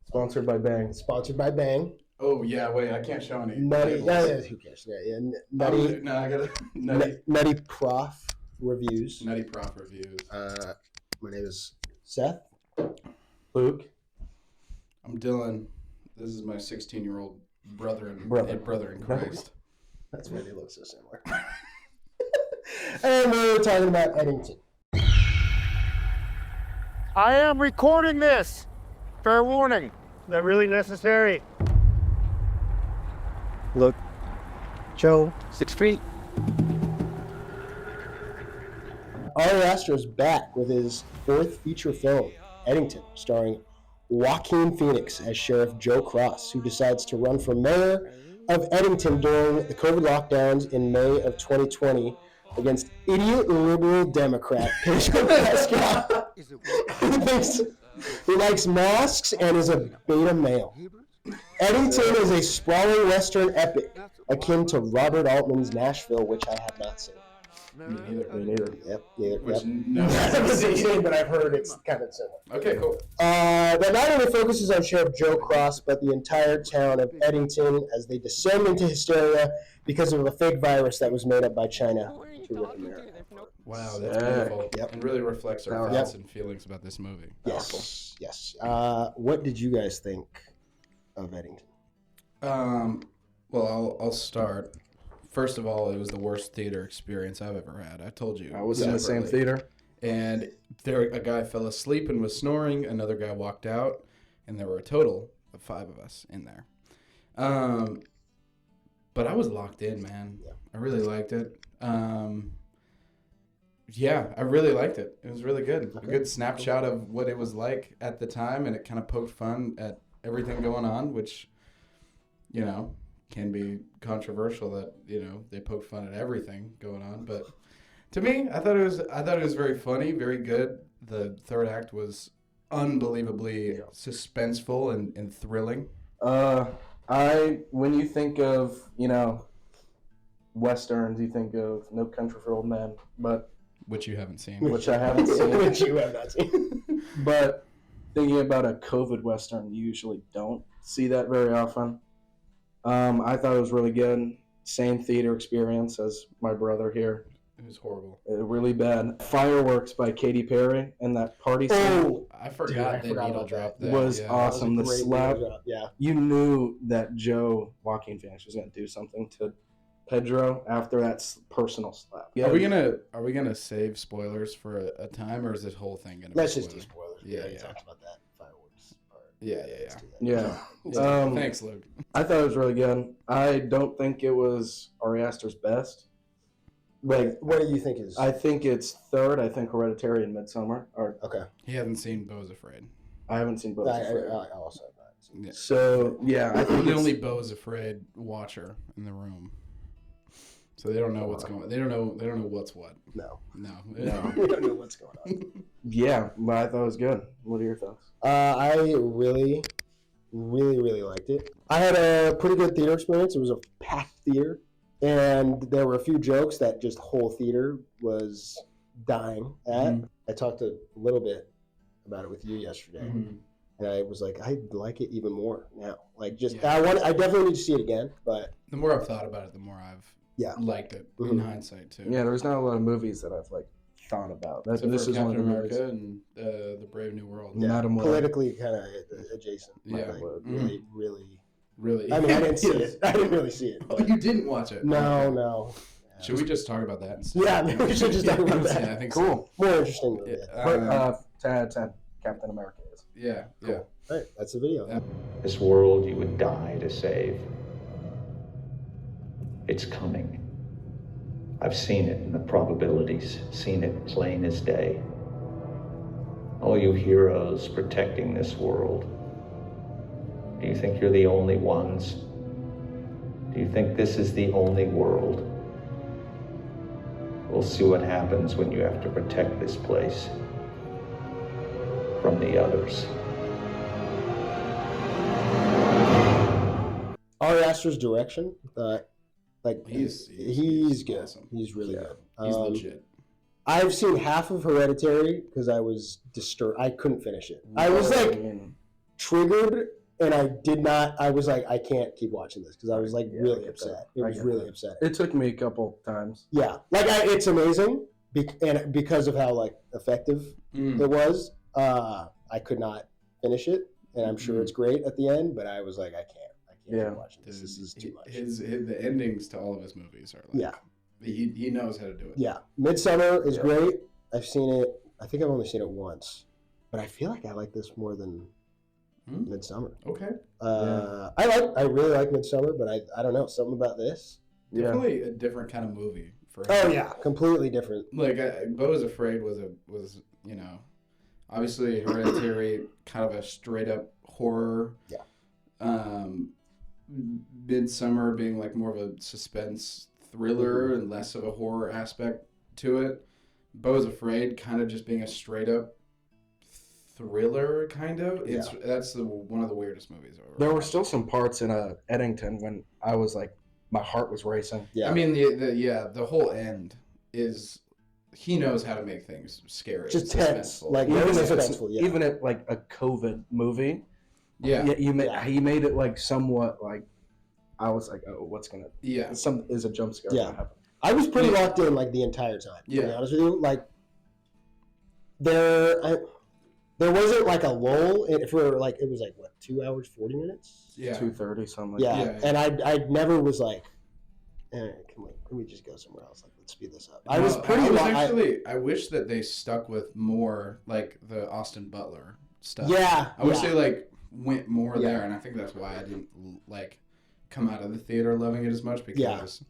Sponsored by Bang. Sponsored by Bang. Oh yeah, wait, I can't show any. Nutty. Yeah, who cares? Yeah. Nutty. No, I gotta. NuttyProf Reviews. NuttyProf Reviews. My name is Seth. Luke. I'm Dylan. This is my 16-year-old brother in Christ. That's why they look so similar. And we're talking about Eddington. I am recording this. Fair warning. Is that really necessary? Look, Joe. 6 feet. Ari Aster is back with his fourth feature film, Eddington, starring Joaquin Phoenix as Sheriff Joe Cross, who decides to run for mayor of Eddington during the COVID lockdowns in May of 2020 against idiot liberal Democrat Pedro Pascal, who likes masks and is a beta male. Eddington is a sprawling Western epic akin to Robert Altman's Nashville, which I have not seen. Me neither. Yep, neither. Which Yep. no. I haven't seen, but I've heard it's kind of similar. Okay, cool. That not only focuses on Sheriff Joe Cross, but the entire town of Eddington as they descend into hysteria because of a fake virus that was made up by China to rip America. Wow, that's beautiful. Yep. And really reflects our thoughts and feelings about this movie. Yes, yes. What did you guys think of Eddington? Well, I'll start. First of all, it was the worst theater experience I've ever had. I told you. I was in the same theater. And a guy fell asleep and was snoring. Another guy walked out, and there were a total of 5 of us in there. But I was locked in, man. Yeah. I really liked it. Yeah, I really liked it. It was really good. Okay. A good snapshot of what it was like at the time, and it kind of poked fun at everything going on, which, you know, can be controversial that, you know, they poke fun at everything going on. But to me, I thought it was very funny, very good. The third act was unbelievably suspenseful and thrilling. When you think of, you know, Westerns, you think of No Country for Old Men, but which you haven't seen. Which I haven't seen. Which you have not seen. But thinking about a COVID Western, you usually don't see that very often. I thought it was really good. Same theater experience as my brother here. It was horrible. Really bad. Fireworks by Katy Perry and that party scene. Oh, I forgot the needle drop. That was awesome. That was the slap. Yeah. You knew that Joaquin Phoenix was going to do something to Pedro after that personal slap. Yeah. Are we gonna save spoilers for a time, or is this whole thing gonna? Let's just do spoilers. Yeah. We talked about that fireworks part. Yeah. Thanks, Luke. I thought it was really good. I don't think it was Ari Aster's best. Like, what do you think is? I think it's third. I think Hereditary and Midsommar are. Okay. He hasn't seen Beau's Afraid. I haven't seen Beau's Afraid. I also have not seen. Yeah. So yeah, I think the only Beau's Afraid watcher in the room. So they don't know what's going on. They don't know what's what. No. We don't know what's going on. Yeah, but I thought it was good. What are your thoughts? I really, really, really liked it. I had a pretty good theater experience. It was a packed theater, and there were a few jokes that just whole theater was dying at. Mm-hmm. I talked a little bit about it with you yesterday, and I was like, I like it even more now. Like, I definitely need to see it again. But the more I've thought about it, the more I've liked it in hindsight too. Yeah, there's not a lot of movies that I've like thought about. This is Captain America and the Brave New World. Yeah, politically kind of adjacent. Yeah, really. I mean, I didn't see it. I didn't really see it. Oh, you didn't watch it? No. Yeah, should we just talk about that instead? Yeah, maybe we should just talk about that. Yeah, I think cool. More interesting movie. 10 Captain America is. Yeah, cool. All right, that's the video. Yeah. This world you would die to save. It's coming. I've seen it in the probabilities, seen it plain as day. All you heroes protecting this world. Do you think you're the only ones? Do you think this is the only world? We'll see what happens when you have to protect this place from the others. Ari Aster's direction, he's good. Awesome. He's really good. He's legit. I've seen half of Hereditary because I was disturbed. I couldn't finish it. I was like triggered and I did not. I was like, I can't keep watching this because I was like really upset. It was really upsetting. It took me a couple times. Yeah, like it's amazing, and because of how like effective it was, I could not finish it, and I'm sure it's great at the end. But I was like, I can't keep watching this. This is too much. The endings to all of his movies are like, he knows how to do it. Yeah, Midsummer is great. I've seen it. I think I've only seen it once, but I feel like I like this more than Midsummer. Okay. I really like Midsummer, but I don't know, something about this. Definitely a different kind of movie for him. Oh yeah, completely different. Like Beau is Afraid was obviously Hereditary, kind of a straight up horror. Yeah. Midsummer being like more of a suspense thriller and less of a horror aspect to it. Beau is Afraid kind of just being a straight up thriller, kind of. That's one of the weirdest movies I've ever There were watched. still some parts in Eddington when I was like, my heart was racing. Yeah. I mean, the whole end is he knows how to make things scary, Just and tense, suspenseful. like Even at like a COVID movie, he made it like somewhat like I was like, oh, what's gonna? Yeah, is a jump scare gonna happen? I was pretty locked in like the entire time. To be honest with you, like there wasn't like a lull. It was like what 2 hours 40 minutes. Yeah, 2:30 something. Like that. And I never was like, can we just go somewhere else? Like let's speed this up. I was pretty. I wish that they stuck with more like the Austin Butler stuff. Yeah, I wish they like went more there, and I think that's why I didn't like come out of the theater loving it as much because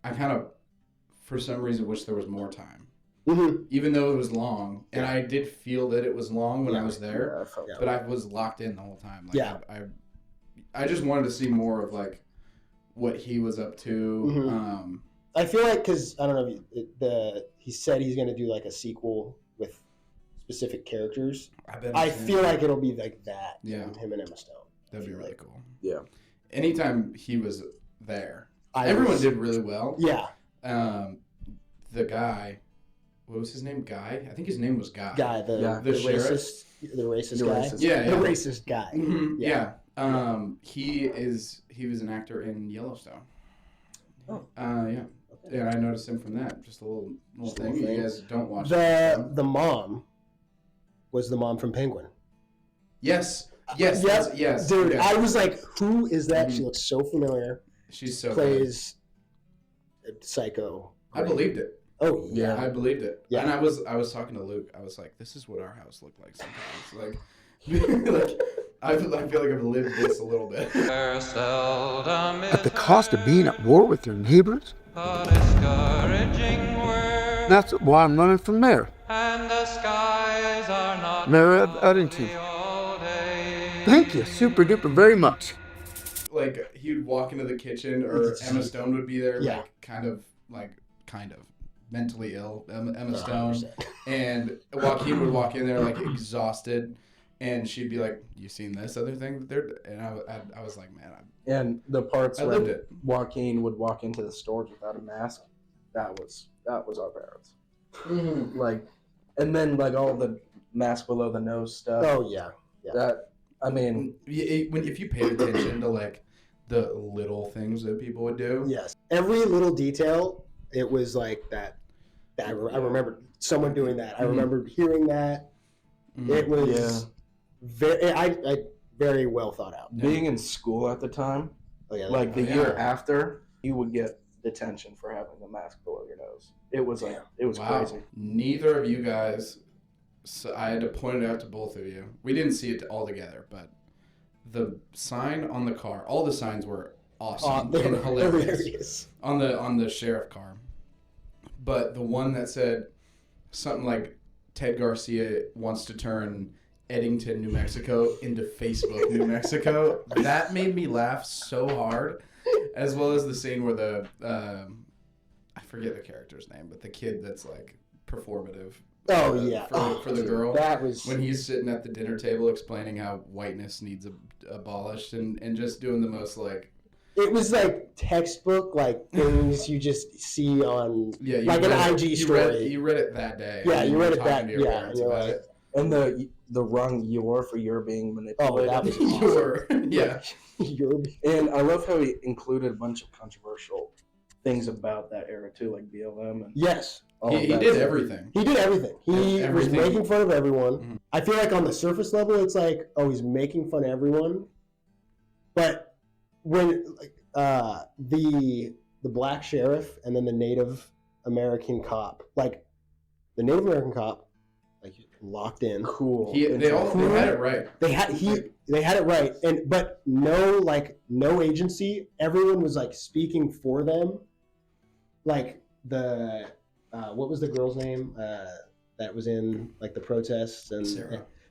I kind of, for some reason, wish there was more time. Mm-hmm. Even though it was long, and I did feel that it was long when I was there, but I was locked in the whole time. Like, I just wanted to see more of like what he was up to. Mm-hmm. I feel like because I don't know, he said he's going to do like a sequel with specific characters. I feel like it'll be like that. Yeah, him and Emma Stone. That'd be really cool. Yeah. Anytime he was there, everyone did really well. Yeah. The guy, what was his name? Guy? I think his name was Guy. Guy, the racist guy. Yeah, the racist guy. Mm-hmm. Yeah. He was an actor in Yellowstone. Oh. Yeah. And I noticed him from that. Just a little thing. You guys don't watch the mom was the mom from Penguin. Yes. Dude, I was like, who is that? Mm-hmm. She looks so familiar. She's so plays good. Psycho. I believed it. Oh yeah, I believed it. Yeah. And I was talking to Luke. I was like, this is what our house looked like sometimes. Like I feel like I've lived this a little bit. At the cost of being at war with your neighbors? That's why I'm running for mayor. Mayor of Eddington. Thank you, super duper very much. Like he would walk into the kitchen, or Emma Stone would be there, like kind of mentally ill Emma Stone, 100%. And Joaquin would walk in there like exhausted, and she'd be like, "You seen this other thing?" And I was like, "Man, and the parts I where lived it." Joaquin would walk into the stores without a mask, that was our parents. Mm-hmm. Like, and then like all the mask below the nose stuff. Oh yeah. That. I mean, if you paid attention to like the little things that people would do, yes, every little detail, it was like that. I remember someone doing that. I remember hearing that. Mm-hmm. It was very well thought out. Being in school at the time, like the year after, you would get detention for having the mask below your nose. It was crazy. Neither of you guys. So I had to point it out to both of you. We didn't see it all together, but the sign on the car, all the signs were awesome and hilarious on the sheriff car. But the one that said something like Ted Garcia wants to turn Eddington, New Mexico into Facebook, New Mexico, that made me laugh so hard. As well as the scene where I forget the character's name, but the kid that's like performative. Oh yeah, for the girl. That was when he's sitting at the dinner table explaining how whiteness needs abolished and just doing the most like. It was like textbook like things you just see on an IG story. You read it that day. Yeah, you read it that. Yeah, and you're like, And the wrong "you're" for "you're" being Oh, manipulated. that was awesome. Yeah. And I love how he included a bunch of controversial things about that era too, like BLM and Yes. all of He that did stuff. everything. He did everything. He Everything. was making fun of everyone. Mhm. I feel like on the surface level, it's like, oh, he's making fun of everyone. But when the black sheriff and then the Native American cop, like the Native American cop, like locked in. Cool. They had it right. They had it right, but no agency. Everyone was like speaking for them. Like the what was the girl's name that was in like the protests and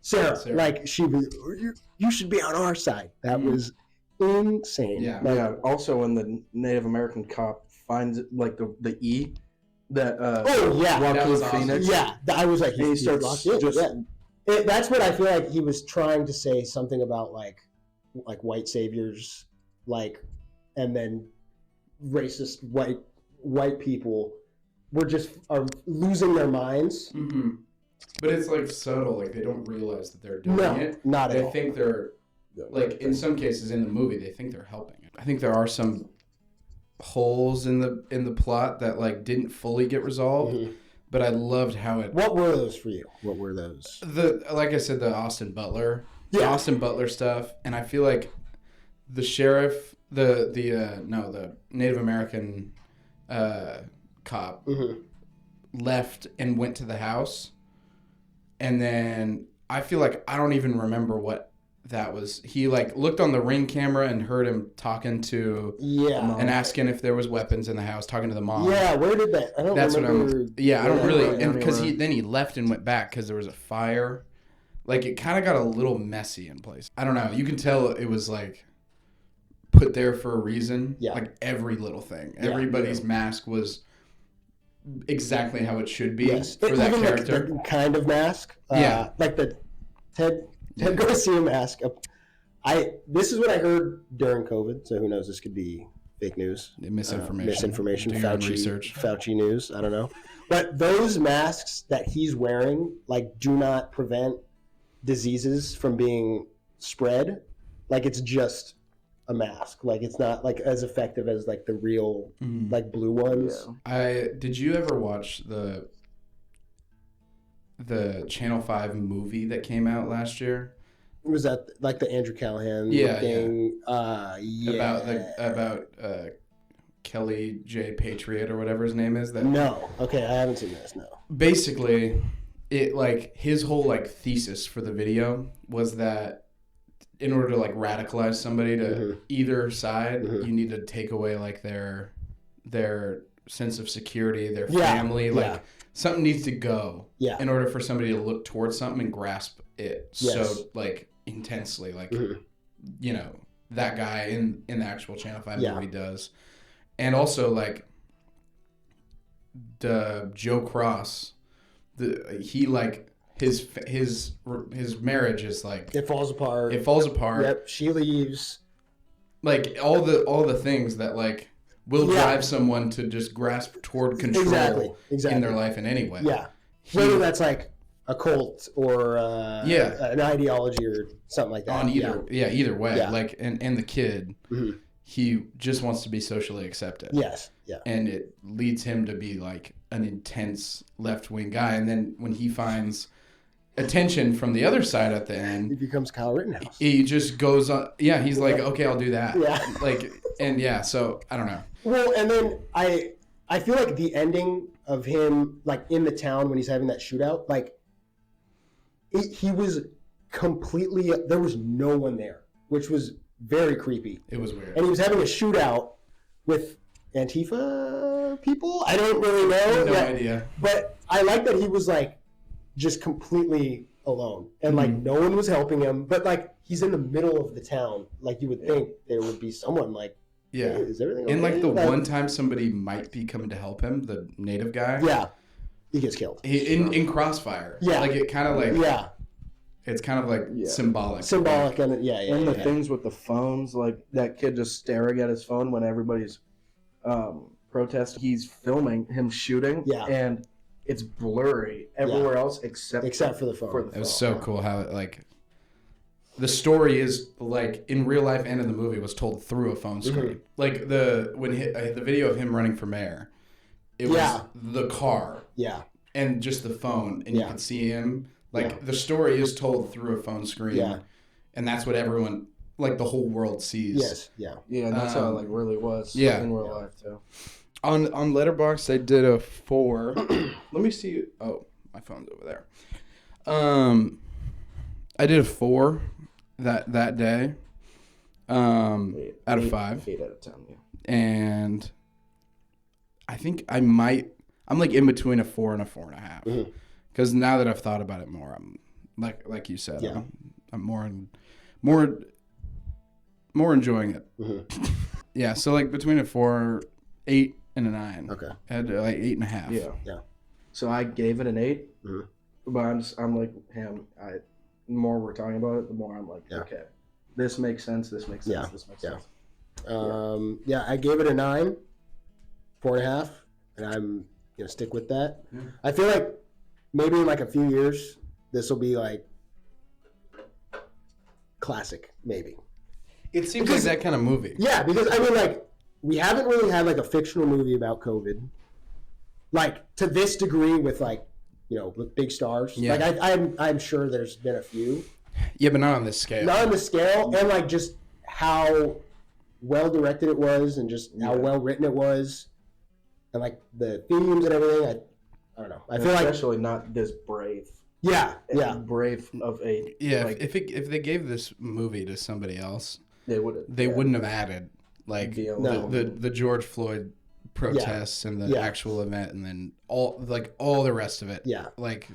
Sarah. Like she was, you should be on our side. That was insane. Yeah. Like, Yeah. Also, when the Native American cop finds like the E that oh yeah, That Joaquin was awesome. Phoenix. yeah. I was like, And he he's starts locked in. just Yeah. That's what I feel like he was trying to say, something about like white saviors, like, and then racist white people are losing their minds. Mm-hmm. But it's like subtle, like they don't realize that they're doing No, it. not at They all. think they're like in some cases in the movie they think they're helping. I think there are some holes in the plot that like didn't fully get resolved, Mhm. but I loved how it. What were those for you? What were those? Like I said, the Austin Butler stuff, and I feel like the sheriff, the Native American cop left and went to the house, and then I feel like I don't even remember what that was. He like looked on the Ring camera and heard him talking to and asking if there was weapons in the house, talking to the mom. Yeah, where did that? I don't That's remember. what I'm. Yeah, I don't really, and because anywhere. he left and went back because there was a fire. Like it kind of got a little messy in place. I don't know. You can tell it was like put there for a reason. Yeah. Like every little thing. Yeah. Everybody's mask was exactly how it should be Yes. for that Even character. the kind of mask. Yeah. Like the Ted Garcia mask. This is what I heard during COVID, so who knows? This could be fake news. Misinformation. Do your own research. Fauci news. I don't know. But those masks that he's wearing, like, do not prevent diseases from being spread. Like, it's just a mask. Like, it's not like as effective as like the real like blue ones. Did you ever watch the Channel 5 movie that came out last year? Was that like the Andrew Callahan thing? About Kelly J. Patriot or whatever his name is. No. Okay, I haven't seen this. No. Basically, it like his whole like thesis for the video was that in order to like radicalize somebody to either side, you need to take away like their sense of security, their family, like something needs to go in order for somebody to look towards something and grasp it so like intensely, like you know that guy in the actual Channel 5 movie does. And also like the Joe Cross, he like his marriage is like it falls apart. Yep, she leaves. Like all the things that like will drive someone to just grasp toward control in their life in any way. Yeah, whether that's like a cult or an ideology or something like that. Either way. Like and the kid, he just wants to be socially accepted. Yes, yeah. And it leads him to be like an intense left-wing guy, and then when he finds attention from the other side at the end, he becomes Kyle Rittenhouse. He just goes on. Yeah, he's like, okay, I'll do that. Yeah. Like, and so I don't know. Well, and then I feel like the ending of him, like in the town when he's having that shootout, like he was completely, there was no one there, which was very creepy. It was weird. And he was having a shootout with Antifa people. I don't really know. No idea. But I like that he was like just completely alone and like no one was helping him. But like he's in the middle of the town. Like you would think there would be someone like, hey, is everything okay? And like the one time somebody might be coming to help him, the native guy. Yeah. He gets killed. In Crossfire. Yeah. Like it kind of like. Yeah. It's kind of like symbolic. Symbolic, and and the things with the phones, like that kid just staring at his phone when everybody's protesting. He's filming him shooting, and it's blurry everywhere else except for the phone. It was so cool how like the story is like in real life and in the movie was told through a phone screen. Like the video of him running for mayor, it was the car, and just the phone, and you could see him. Like the story is told through a phone screen, and that's what everyone, like the whole world sees. Yeah, and that's how it like really was. In real life too. On Letterboxd, I did a 4. Let me see. Oh, my phone's over there. I did a 4 that day. Out of 5. 8 out of 10. Yeah. And I think I'm like in between a 4 and a 4.5. Because now that I've thought about it more, I'm like you said, I'm more enjoying it. Yeah, so like between a 4, 8, and a 9. Okay. I had like 8.5. Yeah. So I gave it an 8, but I'm like him. The more we're talking about it, the more I'm like, okay, this makes sense. This makes sense. This makes sense. I gave it a 9, 4.5, and I'm gonna stick with that. I feel like maybe in like a few years, this will be like classic, maybe. It seems like that kind of movie. Yeah, because I mean, like, we haven't really had like a fictional movie about COVID, like to this degree with like, with big stars. Yeah. Like I'm sure there's been a few. Yeah, but not on this scale. Not on the scale, and like just how well directed it was, and just how well written it was, and like the themes and everything. I don't know. I feel especially not this brave. Yeah. Brave of a. Yeah, like, if they gave this movie to somebody else, they would. They wouldn't have added like the George Floyd protests and the actual event, and then all the rest of it. Yeah, like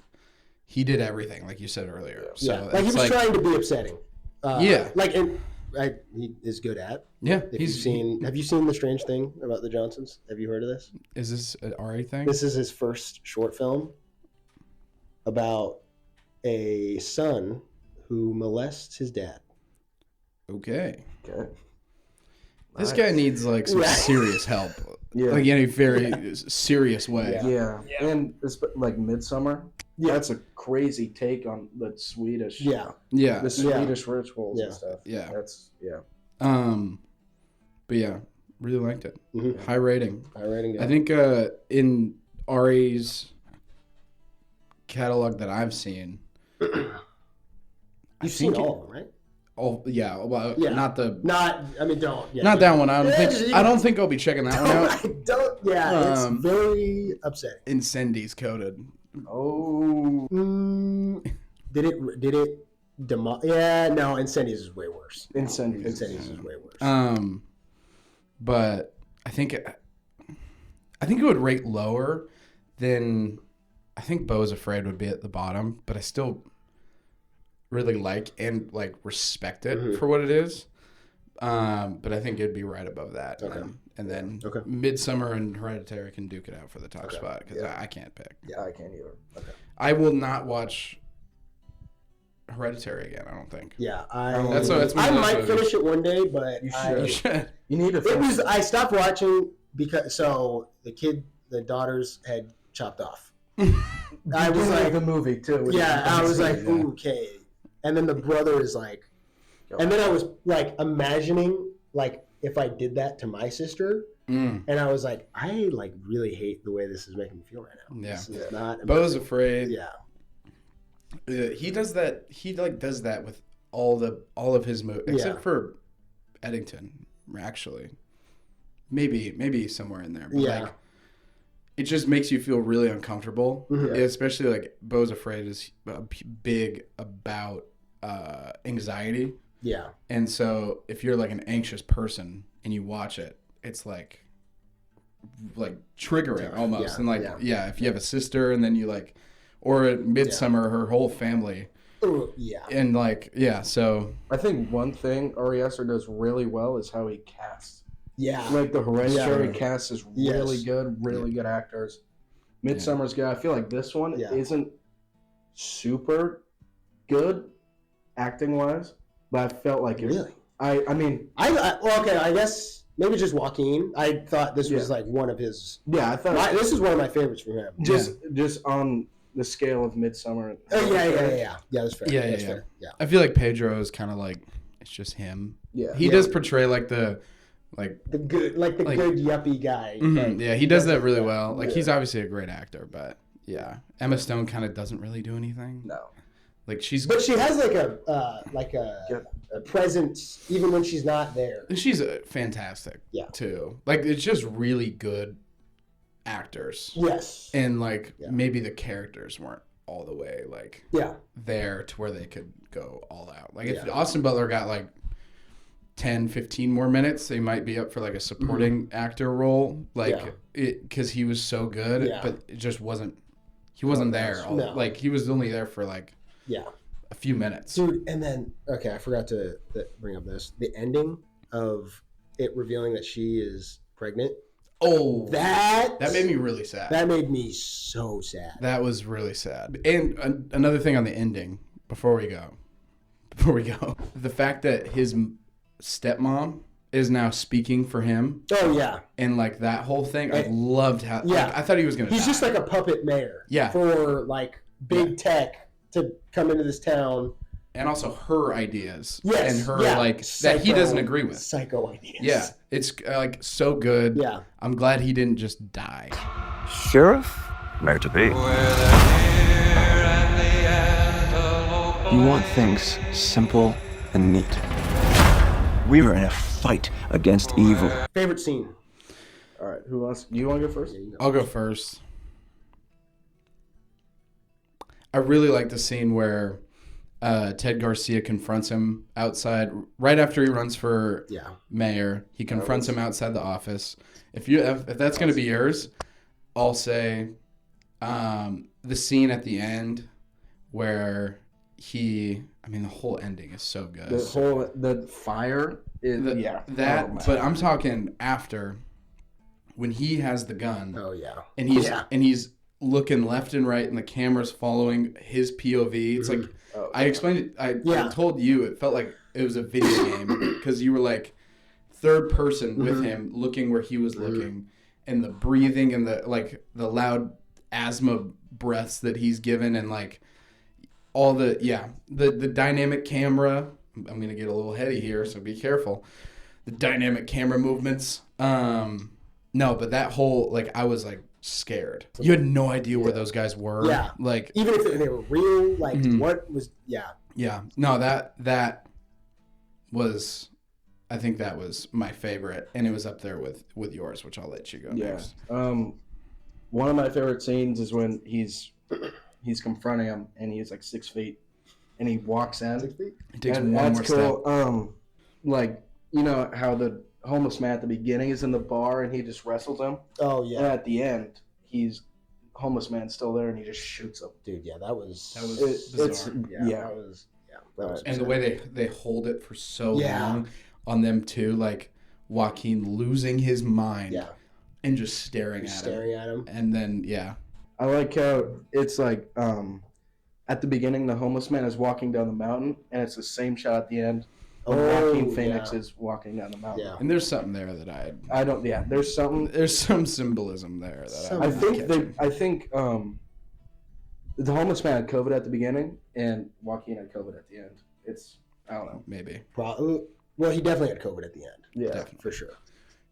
he did everything, like you said earlier. So like he was trying to be upsetting. Like he is good at. Yeah, have you seen The Strange Thing about the Johnsons? Have you heard of this? Is this an Ari thing? This is his first short film about a son who molests his dad. Okay. This guy needs like some serious help. Like in a very serious way. Yeah. And it's like Midsummer. Yeah, that's a crazy take on the Swedish. The Swedish rituals and stuff. Yeah. But yeah, really liked it. High rating. I think in Ari's catalog that I've seen, you've seen all of them, right? Oh yeah, well, not that one. I don't think I'll be checking that one out. It's very upsetting. Incendies coded. Oh, did it? No, Incendies is way worse. Incendies is way worse. But I think it would rate lower than I think Beau's Afraid would be at the bottom, but I still really like and like respect it for what it is. But I think it'd be right above that. And then Midsummer and Hereditary can duke it out for the top spot because I can't pick. Yeah, I can't either. Okay. I will not watch Hereditary again. I don't think. Yeah, I might finish it one day, but you should. You need to. I stopped watching because the daughter's head chopped off. I was like the movie too. I was like, okay. And then the brother is like, and then I was like imagining like if I did that to my sister, and I was like, I like really hate the way this is making me feel right now. Yeah, this is not. Beau's Afraid. Yeah, he does that. He like does that with all of his movies except for Eddington. Actually, maybe somewhere in there. But like, it just makes you feel really uncomfortable, especially like Beau's Afraid is big about anxiety. Yeah. And so if you're like an anxious person and you watch it, it's like triggering almost. And if you have a sister and then you like, or at Midsummer, her whole family. Yeah. And so. I think one thing Ari Aster does really well is how he casts. Yeah. Like the Hereditary cast is really good, really good actors. Midsummer's good. I feel like this one isn't super good acting wise, but I felt like it. Really? I mean, I guess maybe just Joaquin. I thought this was like one of his. Yeah, I thought This is one of my favorites from him. just on the scale of Midsummer. Oh yeah. That's fair. Yeah, that's yeah. fair. Yeah. I feel like Pedro is kind of like it's just him. Yeah, He does portray like the good good yuppie guy. Mm-hmm. Yeah, he does that really well. Like he's obviously a great actor, but yeah, Emma Stone kind of doesn't really do anything. No, like but she has like a presence even when she's not there. she's fantastic. Yeah. Too. Like it's just really good actors. Yes. And like maybe the characters weren't all the way like there to where they could go all out. Like if Austin Butler got like 10, 15 more minutes, they might be up for like a supporting actor role, like because he was so good, but it just wasn't. He wasn't there. Like he was only there for like a few minutes, dude. And then I forgot to bring up the ending of it revealing that she is pregnant. Oh, that made me really sad. That made me so sad. That was really sad. And another thing on the ending before we go, the fact that his stepmom is now speaking for him. Oh yeah. And like that whole thing, I loved how. Yeah. Like, I thought he was gonna. He's just like a puppet mayor. Yeah. For like big tech to come into this town. And also her ideas. Yes. And her like that he doesn't agree with. Psycho ideas. Yeah. It's like so good. Yeah. I'm glad he didn't just die. Sheriff? Where to be? You want things simple and neat. We were in a fight against evil. Favorite scene? All right, who wants? You want to go first? I'll go first. I really like the scene where Ted Garcia confronts him outside right after he runs for mayor. He confronts him outside the office. If that's going to be yours, I'll say the scene at the end where the whole ending is so good. The fire is but I'm talking after when he has the gun. Oh yeah. And he's looking left and right and the camera's following his POV. It's like I explained it. I told you it felt like it was a video game because you were like third person with him looking where he was looking, and the breathing and the loud asthma breaths that he's given, and like all the dynamic camera. I'm gonna get a little heady here, so be careful. The dynamic camera movements. No, but that whole I was like scared. You had no idea where those guys were. Yeah. Like even if they were real, what was Yeah. No, that was, I think that was my favorite, and it was up there with yours, which I'll let you go next. One of my favorite scenes is when he's confronting him, and he's like 6 feet, and he walks in. 6 feet. He takes and one that's more cool. step. You know how the homeless man at the beginning is in the bar, and he just wrestles him. Oh yeah. And at the end, homeless man's still there, and he just shoots him. Dude, yeah, that was bizarre. That was and the way they hold it for so long on them too, like Joaquin losing his mind, and just staring at him, and then I like how it's like at the beginning the homeless man is walking down the mountain, and it's the same shot at the end. Joaquin Phoenix is walking down the mountain. And there's something there that I don't. Yeah, there's something. There's some symbolism there that I think the homeless man had COVID at the beginning, and Joaquin had COVID at the end. I don't know. Maybe. Probably. Well, he definitely had COVID at the end. Yeah, definitely. For sure.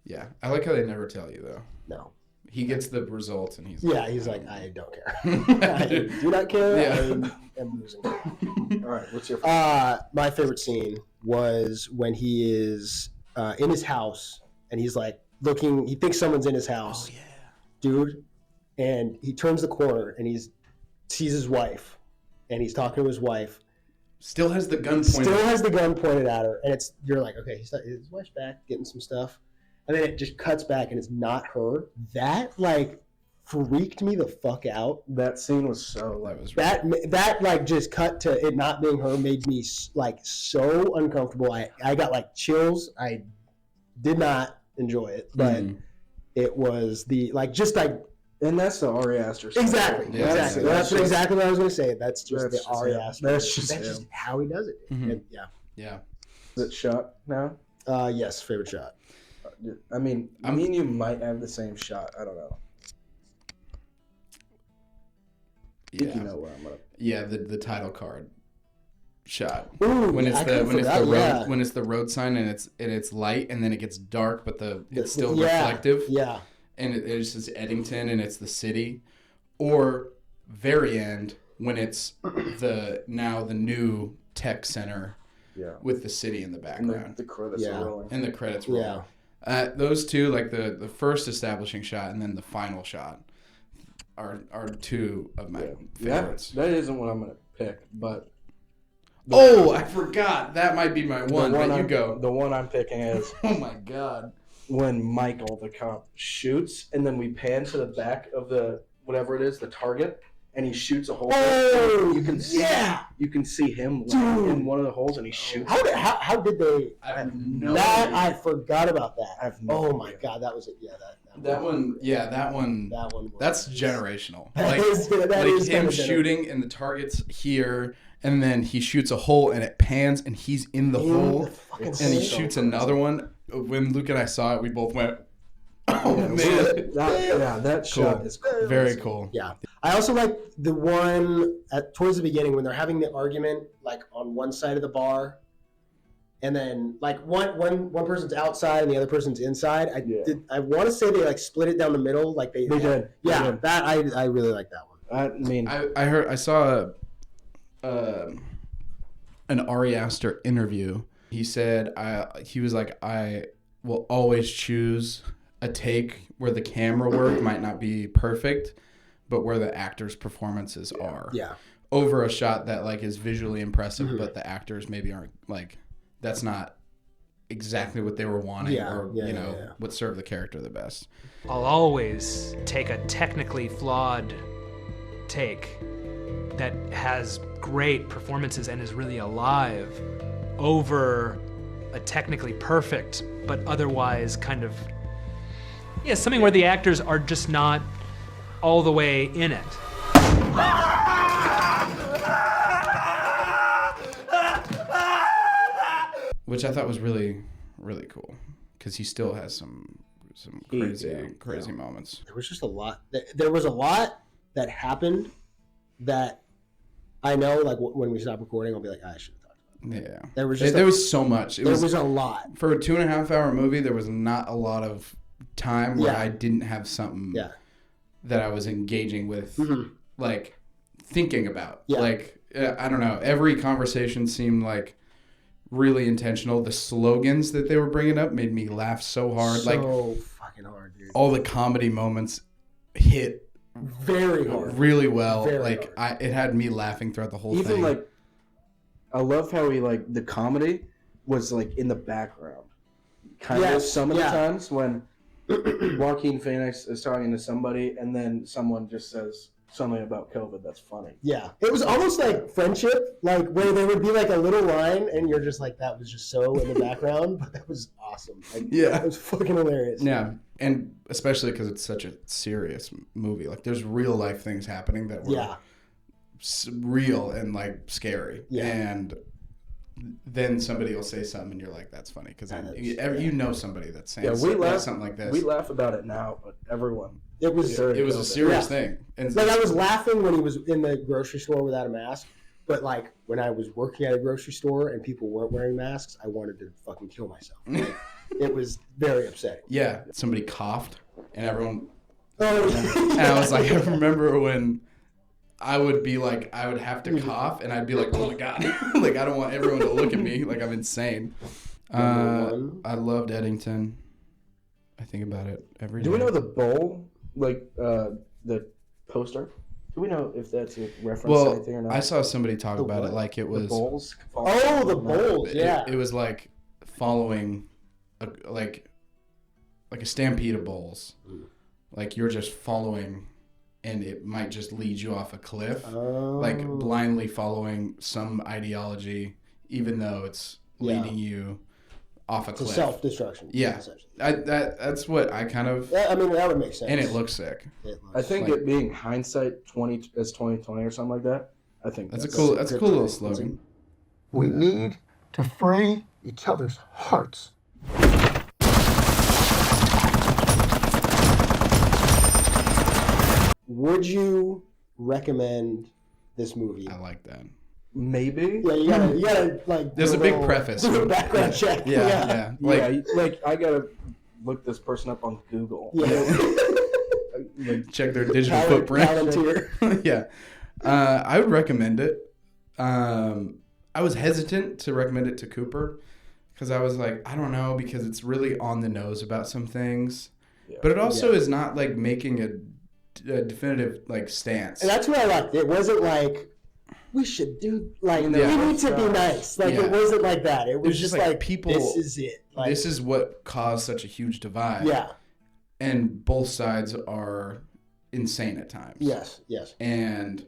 Yeah, I like how they never tell you though. No. He gets the results, and he's like, I don't care. I do not care. Yeah. I am losing. All right, what's your my favorite scene was when he is in his house and he's like looking. He thinks someone's in his house. Oh yeah, dude. And he turns the corner and sees his wife, and he's talking to his wife. Still has the gun pointed. At her, and you're like, okay, his wife's back getting some stuff, and then it just cuts back and it's not her. That freaked me the fuck out. That scene was so that just cut to it not being her made me so uncomfortable. I got chills. I did not enjoy it, but it was and that's the Ari Aster. Exactly. Yeah, exactly. That's exactly what I was going to say. That's just the Ari Aster. That's just how he does it. Mm-hmm. And, Is it shot now? Yes, favorite shot. I mean, me and you might have the same shot. I don't know. I think you know where I'm at. Yeah, the title card shot. Ooh, when it's I the kinda when it's the forgot, road yeah. when it's the road sign and it's light and then it gets dark but it's still reflective. Yeah. And it says Eddington and it's the city. Or very end when it's the new tech center with the city in the background. And the credits are rolling. And the credits roll. Those two, like the first establishing shot and then the final shot, are two of my favorites. That isn't what I'm gonna pick, but I forgot. That might be my one. But you go. The one I'm picking is oh my god. When Michael the cop shoots and then we pan to the back of the whatever it is, the target, and he shoots a hole. Oh, you can see him in one of the holes, and he shoots. How did they? I have no that idea. I forgot about that. I have no oh my idea. god, that was it. Yeah, That one. That one. That's generational. Like, that is him kinda shooting and the target's here, and then he shoots a hole and it pans and he's in the hole, and he shoots another one. When Luke and I saw it, we both went, "Oh man!" That shot is cool. Very cool. Yeah, I also like the one towards the beginning when they're having the argument, like on one side of the bar, and then like one person's outside and the other person's inside. I want to say they like split it down the middle, like they did. Yeah, They did. that I really like that one. I mean, I saw an Ari Aster interview. He said he was like, I will always choose a take where the camera work might not be perfect, but where the actors' performances are. Yeah. Over a shot that like is visually impressive, but the actors maybe aren't like that's not exactly what they were wanting would serve the character the best. I'll always take a technically flawed take that has great performances and is really alive over a technically perfect but otherwise kind of something where the actors are just not all the way in it. Which I thought was really, really cool because he still has some crazy moments. There was just a lot. There was a lot that happened that I know, like when we stop recording, I'll be like, I should have talked about it. Yeah. There was so much. There was a lot. For a 2.5 hour movie, there was not a lot of time where I didn't have something that I was engaging with, like thinking about. Yeah. Like, I don't know. Every conversation seemed like really intentional. The slogans that they were bringing up made me laugh so hard. So fucking hard, dude. All the comedy moments hit very hard, really well. Very like hard. It had me laughing throughout the whole thing. even like, I love how he like the comedy was like in the background, kind of some of the times when Joaquin Phoenix is talking to somebody and then someone just says something about COVID that's funny. Yeah, it was almost like friendship, like where there would be like a little line, and you're just like, that was just so in the background, but that was awesome. Like, it was fucking hilarious. Yeah, and especially because it's such a serious movie. Like, there's real life things happening that were real and like scary. Yeah. And then somebody will say something, and you're like, "That's funny," because you know somebody that's saying something like this. We laugh about it now, but everyone. It was a serious thing. And like I was laughing when he was in the grocery store without a mask, but like when I was working at a grocery store and people weren't wearing masks, I wanted to fucking kill myself. Like, it was very upsetting. Yeah, somebody coughed, and everyone. Oh. And I was like, I remember when I would be like, I would have to cough, and I'd be like, oh my god, like I don't want everyone to look at me like I'm insane. I loved Eddington. I think about it every day. Do we know the bowl? Like the poster? Do we know if that's a reference to anything or not? I saw somebody talk about it like it was... The bowls? Oh, the bowls, yeah. It was like following like a stampede of bowls. Like you're just following and it might just lead you off a cliff. Like blindly following some ideology even though it's leading you off a cliff. To self-destruction. Yeah. That's what I kind of... I mean, that would make sense. And it looks sick. I think it being hindsight 2020 or something like that, I think that's a cool little slogan. We need to free each other's hearts. would you recommend this movie? I like that. Maybe. Yeah, you gotta like. There's a big preface. Do a background check. Yeah. Like I gotta look this person up on Google. Yeah. Check their digital footprint. Palantir. Yeah. I would recommend it. I was hesitant to recommend it to Cooper because I was like, I don't know, because it's really on the nose about some things. Yeah. But it also is not like making a definitive like stance. And that's what I liked. It wasn't like we should do like we need to be nice. Like it wasn't like that. It was just like people. This is it. Like, this is what caused such a huge divide. Yeah. And both sides are insane at times. Yes. And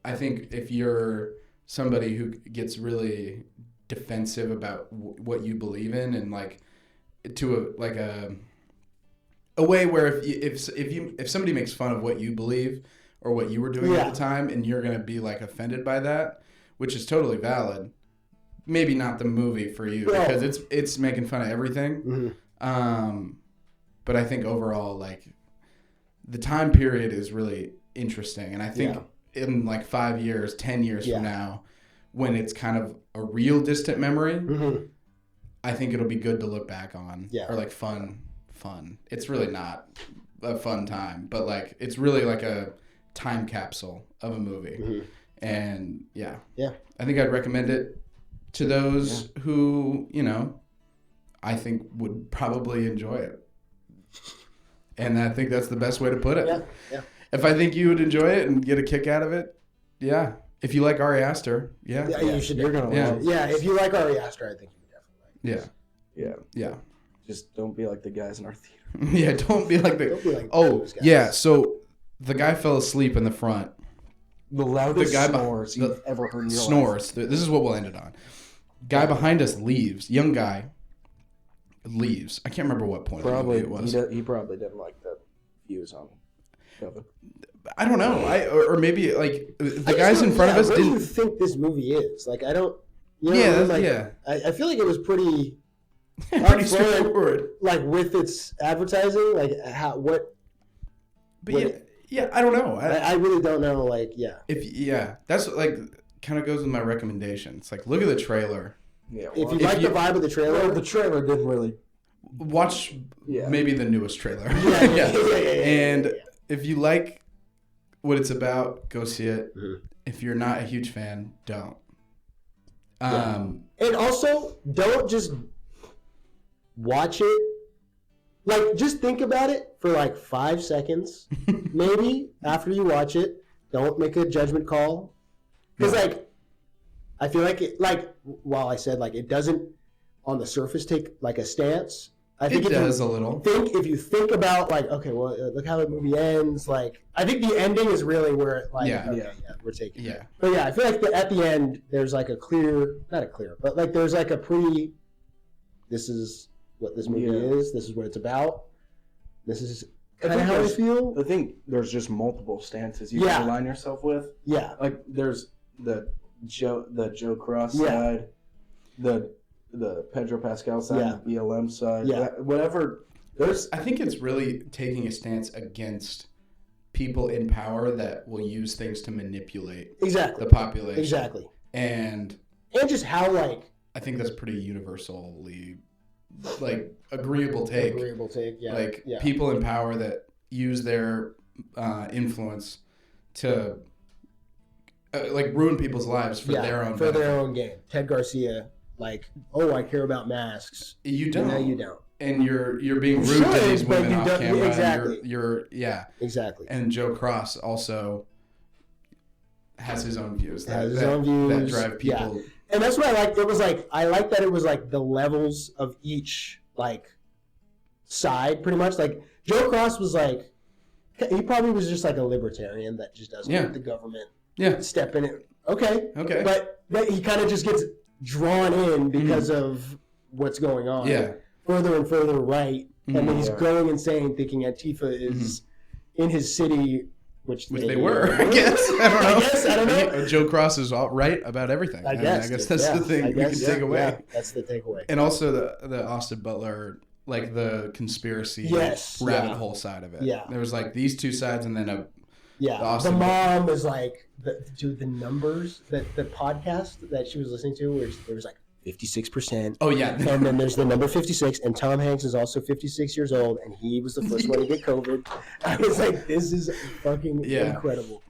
I think if you're somebody who gets really defensive about what you believe in, and like to a way where if somebody makes fun of what you believe or what you were doing at the time, and you're gonna be like offended by that, which is totally valid. Maybe not the movie for you because it's making fun of everything. Mm-hmm. But I think overall, like the time period is really interesting, and I think in like 5 years, 10 years from now, when it's kind of a real distant memory, I think it'll be good to look back on, or like fun. It's really not a fun time, but like it's really like a time capsule of a movie, and I think I'd recommend it to those who I think would probably enjoy it. And I think that's the best way to put it. Yeah. If I think you would enjoy it and get a kick out of it, yeah. If you like Ari Aster, you should. You're gonna love it. Yeah, if you like Ari Aster, I think you would definitely like it. Yeah. Just don't be like the guys in our theater. Yeah, don't be like those guys. So the guy fell asleep in the front. The loudest snores you've ever heard in your life. Snores. This is what we'll end it on. Guy behind us leaves. Young guy leaves. I can't remember what point of the movie it was. He probably didn't like the views on Kevin. I don't know. Or maybe like the guys in front of us didn't. What do you think this movie is? Like I don't. I feel like it was pretty. Pretty straightforward. Like with its advertising, like what. But I don't know. I really don't know. Like that's like kind of goes with my recommendation. It's like look at the trailer. Yeah. If you like the vibe of the trailer, the trailer didn't really. Watch maybe the newest trailer. And if you like what it's about, go see it. Mm-hmm. If you're not a huge fan, don't. And also, don't just watch it. Like, just think about it for like 5 seconds, maybe after you watch it. Don't make a judgment call, because I feel like while I said like it doesn't on the surface take like a stance. I think it does a little. If you think about like, okay, well, look how the movie ends. Like, I think the ending is really where it we're taking. Yeah. But I feel like at the end there's like but like there's like this is what this movie is. This is what it's about. This is kind of how I feel. I think there's just multiple stances you can align yourself with. Yeah. Like there's the Joe Cross side, the Pedro Pascal side, the BLM side, whatever. I think it's really taking a stance against people in power that will use things to manipulate the population. Exactly. And just how I think that's pretty universally agreeable take. People in power that use their influence to ruin people's lives for their own benefit. Their own gain. Ted Garcia, I care about masks. You don't. No, you don't. And you're being rude to these women off camera. Exactly. You're Exactly. And Joe Cross also has his own views. That drive people. Yeah. And that's what I liked. It was I liked that it was the levels of each side, pretty much. Joe Cross was he probably was just a libertarian that just doesn't want the government step in it. Okay. But he kind of just gets drawn in because of what's going on. Yeah. Further and further right. And then he's going insane thinking Antifa is in his city, which they were, I guess. I don't know. Joe Cross is all right about everything. I guess that's the thing we can take away. Yeah, that's the takeaway. And also the Austin Butler like the conspiracy Yes, rabbit yeah. hole side of it. Yeah. There was like these two sides and then the awesome mom was like, the numbers that the podcast that she was listening to, where there was like 56%. Oh yeah. And then there's the number 56, and Tom Hanks is also 56 years old, and he was the first one to get COVID. I was like, this is fucking incredible.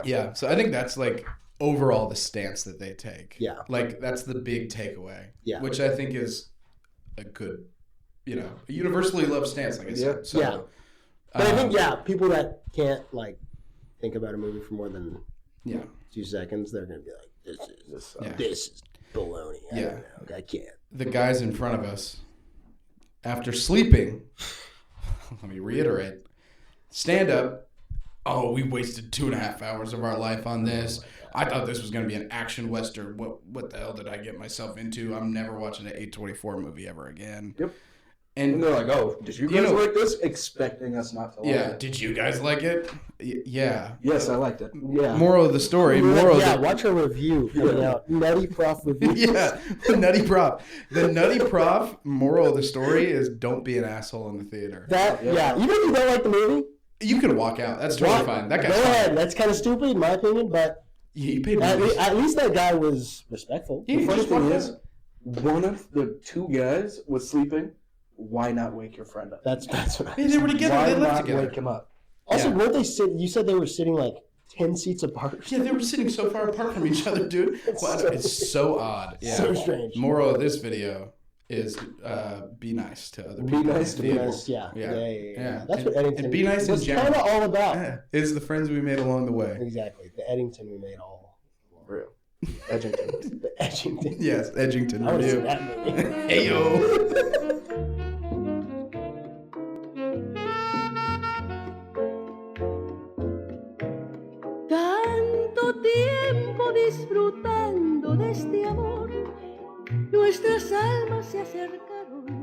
Yeah. So I think that's like overall the stance that they take. Yeah. Like that's the big takeaway. Yeah. Which I think is a good, a universally loved stance, like I said. So, yeah. But I think, people that can't like think about a movie for more than 2 seconds, they're gonna be like, this is baloney. I don't know. I can't. The guys in front of us, after sleeping, let me reiterate, stand up. Oh, we wasted 2.5 hours of our life on this. I thought this was going to be an action western. What the hell did I get myself into? I'm never watching an A24 movie ever again. Yep. And they're like, oh, did you guys like this? Expecting us not to like it. Yeah, did you guys like it? Yeah. Yes, I liked it. Yeah. Moral of the story. Watch our review coming out. NuttyProf Reviews. Yeah, the NuttyProf. The NuttyProf moral of the story is don't be an asshole in the theater. Even if you don't like the movie, you can walk out. That's totally fine. That guy's go ahead. fine. That's kind of stupid in my opinion, but he paid at least that guy was respectful. The funny thing is, one of the two guys was sleeping. Why not wake your friend up? That's what I they were together. Why They lived not together. wake him up? Also, weren't they you said they were sitting like 10 seats apart. Yeah, they were sitting so far apart from each other, dude. It's so odd. Yeah. So strange. Moral of this video is be nice to other people. Be nice to people. Yeah. That's what Eddington and be nice in was general. kind of all about. Yeah. It's the friends we made along the way. Exactly. The Eddington we made all along. Real. Edgington. The Edgington. Yes, Edgington. I want to see that movie. Hey, yo. Tanto tiempo disfrutando de este amor, nuestras almas se acercaron